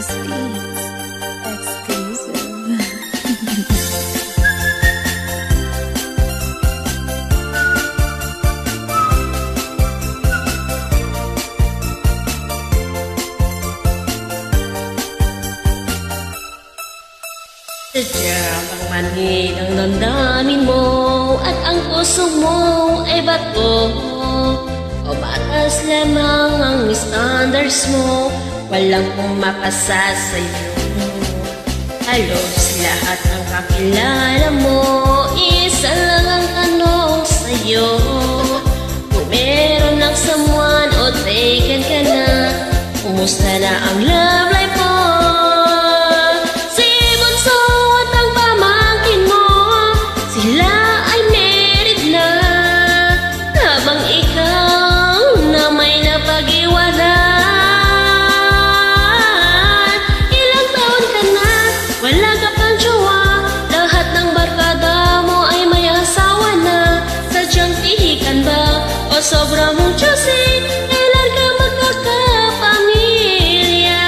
Marcos Beats exclusive. Sadya bang manhid ang damdamin mo at ang puso mo ay bato, o batas lamang ang standards mo, walang pumapasa sa'yo. Halos lahat ng kakilala mo, isa lang ang tanong sa'yo. Kung meron ng someone o taken ka na, kumusta na ang love life mo? Sobra mong tiyusin, kailan ka magkakapamilya?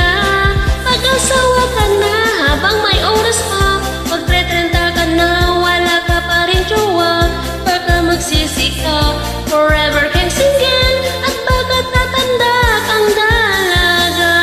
Pag-asawa ka na habang may oras pa, magtre-trenta ka na, wala ka pa rin jowa. Baka magsisi ka, forever kang single, at baka tatanda kang dalaga.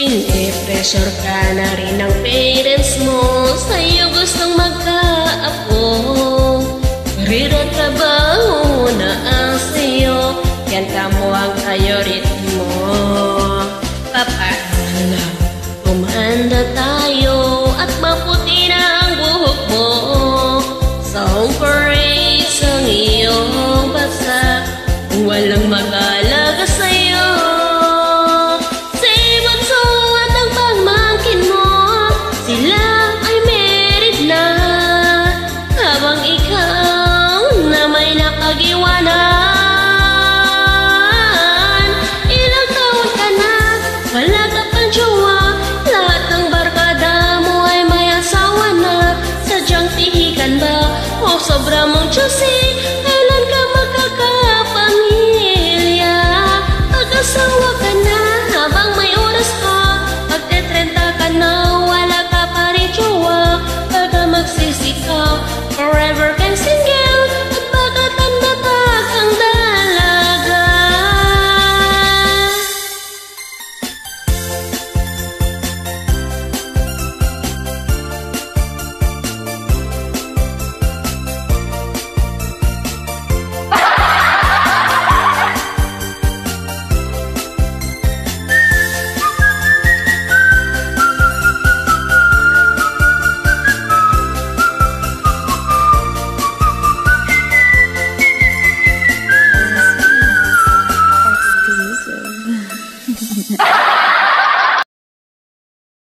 Pine-pressure ka na rin ng parents mo, sa'yo gustong magka-apo. Karir at trabaho na ang sa'yo, yan ka mo ang priority mo. Papaala, kumanda tayo at maputi na ang buhok mo. Song parades ang iyong basa, walang mag-alaga sa'yo. Sobra mong tiyusin,